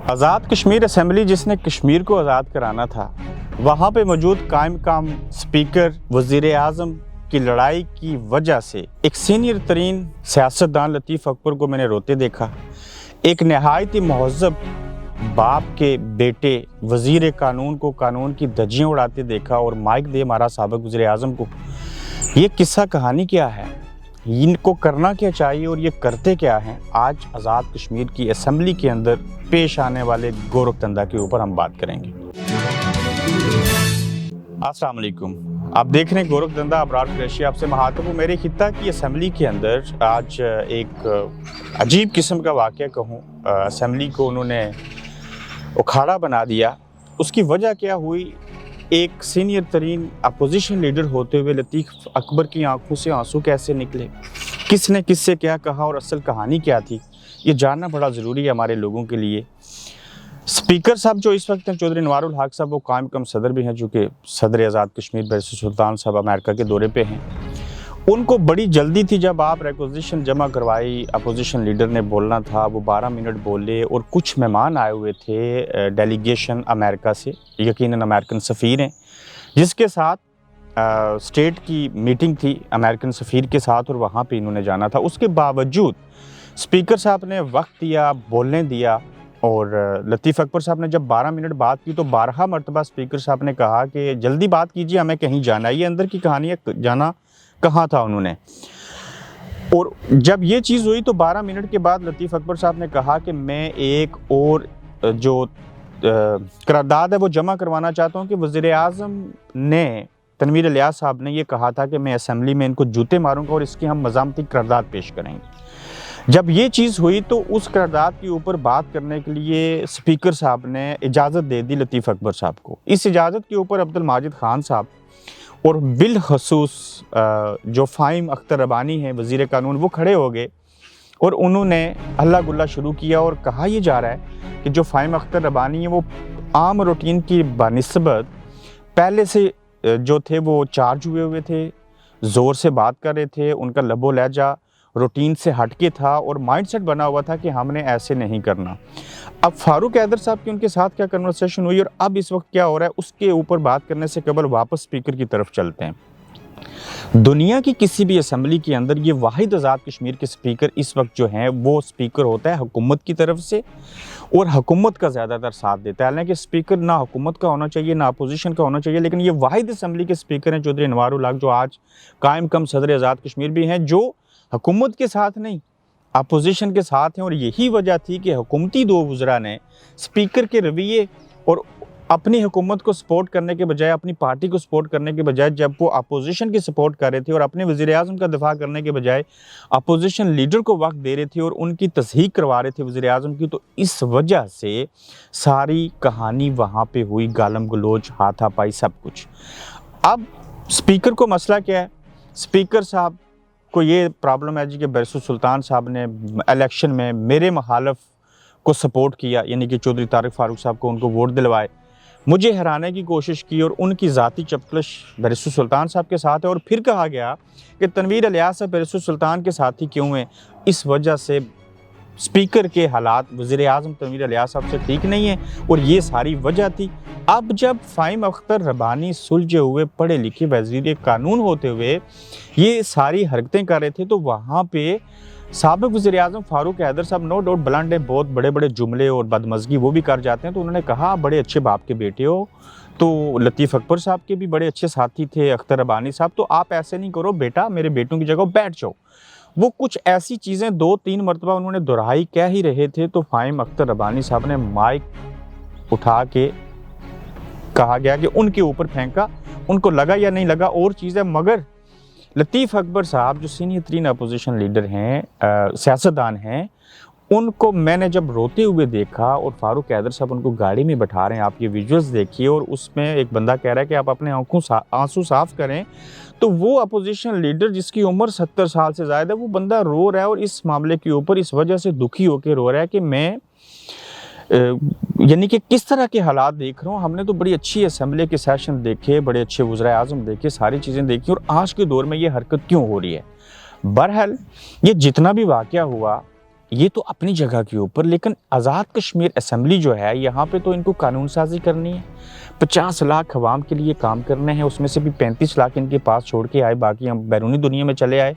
Azad Kashmir assembly جس نے کشمیر کو آزاد کرانا تھا، وہاں پہ موجود قائم مقام اسپیکر وزیر اعظم کی لڑائی کی وجہ سے ایک سینئر ترین سیاستدان لطیف اکبر کو میں نے روتے دیکھا۔ ایک نہایت ہی مہذب باپ کے بیٹے وزیر قانون کو قانون کی دھجیاں اڑاتے دیکھا اور مائک دے ہمارا سابق وزیر اعظم کو۔ یہ قصہ کہانی کیا ہے؟ ان کو کرنا کیا چاہیے اور یہ کرتے کیا ہیں؟ آج آزاد کشمیر کی اسمبلی کے اندر پیش آنے والے گورکھ دھندا کے اوپر ہم بات کریں گے۔ السلام علیکم، آپ دیکھ رہے ہیں گورکھ دھندا، ابرار قریشی آپ سے مخاطب ہوں۔ میرے خطہ کی اسمبلی کے اندر آج ایک عجیب قسم کا واقعہ کہوں، اسمبلی کو انہوں نے اکھاڑا بنا دیا۔ اس کی وجہ کیا ہوئی؟ ایک سینئر ترین اپوزیشن لیڈر ہوتے ہوئے لطیف اکبر کی آنکھوں سے آنسو کیسے نکلے، کس نے کس سے کیا کہا اور اصل کہانی کیا تھی، یہ جاننا بڑا ضروری ہے ہمارے لوگوں کے لیے۔ اسپیکر صاحب جو اس وقت ہیں چودھری انوار الحق صاحب، وہ قائم مقام صدر بھی ہیں، چونکہ صدر آزاد کشمیر بیرسٹر سلطان صاحب امریکہ کے دورے پہ ہیں۔ ان کو بڑی جلدی تھی، جب آپ ریکوزیشن جمع کروائی، اپوزیشن لیڈر نے بولنا تھا، وہ 12 منٹ بولے اور کچھ مہمان آئے ہوئے تھے ڈیلیگیشن امریکہ سے، یقیناً امریکن سفیر ہیں، جس کے ساتھ اسٹیٹ کی میٹنگ تھی امریکن سفیر کے ساتھ اور وہاں پہ انہوں نے جانا تھا۔ اس کے باوجود اسپیکر صاحب نے وقت دیا، بولنے دیا، اور لطیف اکبر صاحب نے جب 12 منٹ بات کی تو 12 مرتبہ اسپیکر صاحب نے کہا کہ جلدی بات کیجیے، ہمیں کہیں جانا ہے۔ یہ اندر کی کہانی ہے، جانا کہاں تھا انہوں نے۔ اور جب یہ چیز ہوئی تو 12 منٹ کے بعد لطیف اکبر صاحب نے کہا کہ میں ایک اور جو قرارداد ہے وہ جمع کروانا چاہتا ہوں کہ وزیر اعظم نے، تنویر الیاس صاحب نے یہ کہا تھا کہ میں اسمبلی میں ان کو جوتے ماروں گا اور اس کی ہم مزاحمتی قرارداد پیش کریں گے۔ جب یہ چیز ہوئی تو اس قرارداد کے اوپر بات کرنے کے لیے اسپیکر صاحب نے اجازت دے دی لطیف اکبر صاحب کو۔ اس اجازت کے اوپر عبد الماجد خان صاحب اور بالخصوص جو فہیم اختر ربانی ہیں وزیر قانون، وہ کھڑے ہو گئے اور انہوں نے ہلہ گلہ شروع کیا اور کہا یہ جا رہا ہے کہ جو فہیم اختر ربانی ہیں وہ عام روٹین کی بنسبت پہلے سے جو تھے وہ چارج ہوئے تھے، زور سے بات کر رہے تھے، ان کا لب و لہجہ روٹین سے ہٹ کے تھا اور مائنڈ سیٹ بنا ہوا تھا کہ ہم نے ایسے نہیں کرنا۔ اب فاروق حیدر صاحب کی ان کے ساتھ کیا کنورسیشن ہوئی اور اب اس وقت کیا ہو رہا ہے، اس کے اوپر بات کرنے سے قبل واپس اسپیکر کی طرف چلتے ہیں۔ دنیا کی کسی بھی اسمبلی کے اندر یہ واحد آزاد کشمیر کے اسپیکر اس وقت جو ہیں وہ اسپیکر ہوتا ہے حکومت کی طرف سے اور حکومت کا زیادہ تر ساتھ دیتا ہے۔ حالانکہ اسپیکر نہ حکومت کا ہونا چاہیے نہ اپوزیشن کا ہونا چاہیے، لیکن یہ واحد اسمبلی کے اسپیکر ہیں چودھری انوار الحق، جو آج قائم مقام صدر آزاد کشمیر بھی ہیں، جو حکومت کے ساتھ نہیں اپوزیشن کے ساتھ ہیں۔ اور یہی وجہ تھی کہ حکومتی دو وزراء نے اسپیکر کے رویے اور اپنی حکومت کو سپورٹ کرنے کے بجائے، اپنی پارٹی کو سپورٹ کرنے کے بجائے، جب وہ اپوزیشن کی سپورٹ کر رہے تھے اور اپنے وزیر اعظم کا دفاع کرنے کے بجائے اپوزیشن لیڈر کو وقت دے رہے تھے اور ان کی تصحیح کروا رہے تھے وزیر اعظم کی، تو اس وجہ سے ساری کہانی وہاں پہ ہوئی، گالم گلوچ، ہاتھا پائی، سب کچھ۔ اب اسپیکر کو مسئلہ کیا ہے؟ اسپیکر صاحب کو یہ پرابلم ہے جی کہ بیرسٹر سلطان صاحب نے الیکشن میں میرے مخالف کو سپورٹ کیا، یعنی کہ چودھری طارق فاروق صاحب کو ان کو ووٹ دلوائے، مجھے ہرانے کی کوشش کی اور ان کی ذاتی چپکلش بیرسٹر سلطان صاحب کے ساتھ ہے۔ اور پھر کہا گیا کہ تنویر الیاس صاحب بیرسٹر سلطان کے ساتھی کیوں ہیں؟ اس وجہ سے اسپیکر کے حالات وزیر اعظم تنویر الیاس صاحب سے ٹھیک نہیں ہیں اور یہ ساری وجہ تھی۔ اب جب فہیم اختر ربانی سلجھے ہوئے پڑھے لکھے وزیر قانون ہوتے ہوئے یہ ساری حرکتیں کر رہے تھے تو وہاں پہ سابق وزیر اعظم فاروق حیدر صاحب نو ڈاؤٹ بلنڈ ہیں، بہت بڑے بڑے جملے اور بدمزگی وہ بھی کر جاتے ہیں، تو انہوں نے کہا بڑے اچھے باپ کے بیٹے ہو، تو لطیف اکبر صاحب کے بھی بڑے اچھے ساتھی تھے اختر ربانی صاحب، تو آپ ایسے نہیں کرو بیٹا، میرے بیٹوں کی جگہ بیٹھ جاؤ۔ وہ کچھ ایسی چیزیں 2-3 مرتبہ انہوں نے دہرائی، کہہ ہی رہے تھے تو فہیم اختر ربانی صاحب نے مائک اٹھا کے کہا گیا کہ ان کے اوپر پھینکا، ان کو لگا یا نہیں لگا اور چیز ہے، مگر لطیف اکبر صاحب جو سینئر ترین اپوزیشن لیڈر ہیں، سیاستدان ہیں، ان کو میں نے جب روتے ہوئے دیکھا اور فاروق حیدر صاحب ان کو گاڑی میں بٹھا رہے ہیں، آپ یہ ویژولز دیکھیے، اور اس میں ایک بندہ کہہ رہا ہے کہ آپ اپنے آنسو صاف کریں، تو وہ اپوزیشن لیڈر جس کی عمر 70 سال سے زائد ہے، وہ بندہ رو رہا ہے اور اس معاملے کے اوپر اس وجہ سے دکھی ہو کے رو رہا ہے کہ میں یعنی کہ کس طرح کے حالات دیکھ رہا ہوں۔ ہم نے تو بڑی اچھی اسمبلی کے سیشن دیکھے، بڑے اچھے وزرائے اعظم دیکھے، ساری چیزیں دیکھی، اور آج کے دور میں یہ حرکت کیوں ہو رہی ہے؟ بہرحال یہ جتنا بھی واقعہ ہوا یہ تو اپنی جگہ کے اوپر، لیکن آزاد کشمیر اسمبلی جو ہے یہاں پہ تو ان کو قانون سازی کرنی ہے، 50 لاکھ عوام کے لیے کام کرنے ہیں، اس میں سے بھی 35 لاکھ ان کے پاس چھوڑ کے آئے، باقی ہم بیرونی دنیا میں چلے آئے،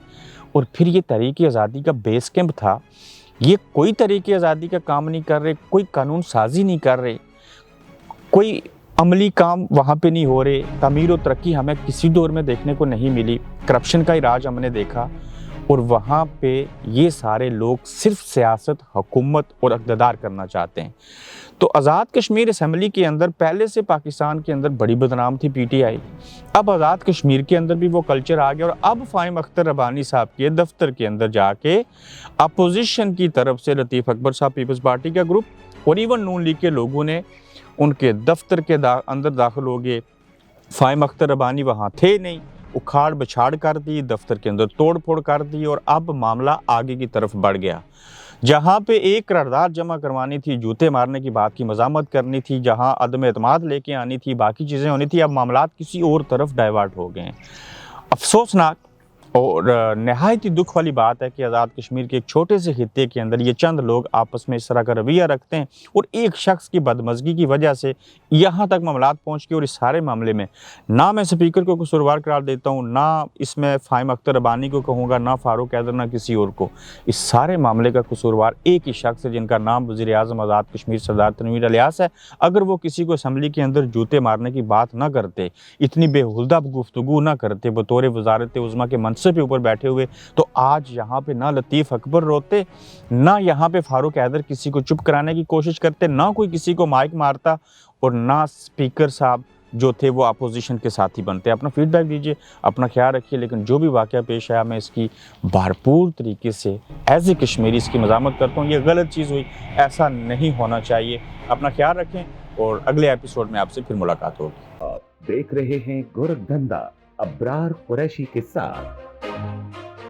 اور پھر یہ تحریک آزادی کا بیس کیمپ تھا، یہ کوئی تحریک آزادی کا کام نہیں کر رہے، کوئی قانون سازی نہیں کر رہے، کوئی عملی کام وہاں پہ نہیں ہو رہے، تعمیر و ترقی ہمیں کسی دور میں دیکھنے کو نہیں ملی، کرپشن کا ہی راج ہم نے دیکھا، اور وہاں پہ یہ سارے لوگ صرف سیاست، حکومت اور اقتدار کرنا چاہتے ہیں۔ تو آزاد کشمیر اسمبلی کے اندر پہلے سے پاکستان کے اندر بڑی بدنام تھی پی ٹی آئی، اب آزاد کشمیر کے اندر بھی وہ کلچر آ گیا، اور اب فہیم اختر ربانی صاحب کے دفتر کے اندر جا کے اپوزیشن کی طرف سے لطیف اکبر صاحب پیپلز پارٹی کا گروپ اور ایون نون لیگ کے لوگوں نے ان کے دفتر کے اندر داخل ہو گئے، فہیم اختر ربانی وہاں تھے نہیں، اکھاڑ بچھاڑ کر دی، دفتر کے اندر توڑ پھوڑ کر دی، اور اب معاملہ آگے کی طرف بڑھ گیا۔ جہاں پہ ایک قرارداد جمع کروانی تھی، جوتے مارنے کی بات کی مذمت کرنی تھی، جہاں عدم اعتماد لے کے آنی تھی، باقی چیزیں ہونی تھی، اب معاملات کسی اور طرف ڈائیورٹ ہو گئے ہیں۔ افسوسناک اور نہایت ہی دکھ والی بات ہے کہ آزاد کشمیر کے ایک چھوٹے سے خطے کے اندر یہ چند لوگ آپس میں اس طرح کا رویہ رکھتے ہیں، اور ایک شخص کی بدمزگی کی وجہ سے یہاں تک معاملات پہنچ گئے، اور اس سارے معاملے میں نہ میں سپیکر کو قصوروار قرار دیتا ہوں، نہ اس میں فہیم اختر ربانی کو کہوں گا، نہ فاروق حیدر، نہ کسی اور کو، اس سارے معاملے کا قصوروار ایک ہی شخص ہے جن کا نام وزیر اعظم آزاد کشمیر سردار تنویر الیاس ہے۔ اگر وہ کسی کو اسمبلی کے اندر جوتے مارنے کی بات نہ کرتے، اتنی بےہودہ گفتگو نہ کرتے بطور وزارت عظمیٰ کے منصب پہ اوپر بیٹھے ہوئے، تو آج یہاں پہ نہ لطیف اکبر روتے، نہ یہاں پہ فاروق حیدر کسی کو چپ کرانے کی کوشش کرتے، نہ کوئی کسی کو مائک مارتا، اور نہ اسپیکر صاحب جو تھے وہ اپوزیشن کے ساتھی بنتے۔ اپنا فیڈ بیک دیجئے، اپنا خیال رکھیے، لیکن جو بھی واقعہ پیش آیا میں اس کی بھرپور طریقے سے ایز اے کشمیری اس کی مذمت کرتا ہوں، یہ غلط چیز ہوئی، ایسا نہیں ہونا چاہیے۔ اپنا خیال رکھیں، اور اگلے ایپیسوڈ میں آپ سے پھر ملاقات ہوگی۔ آپ دیکھ رہے ہیں گورکھ دھندا ابرار قریشی کے ساتھ۔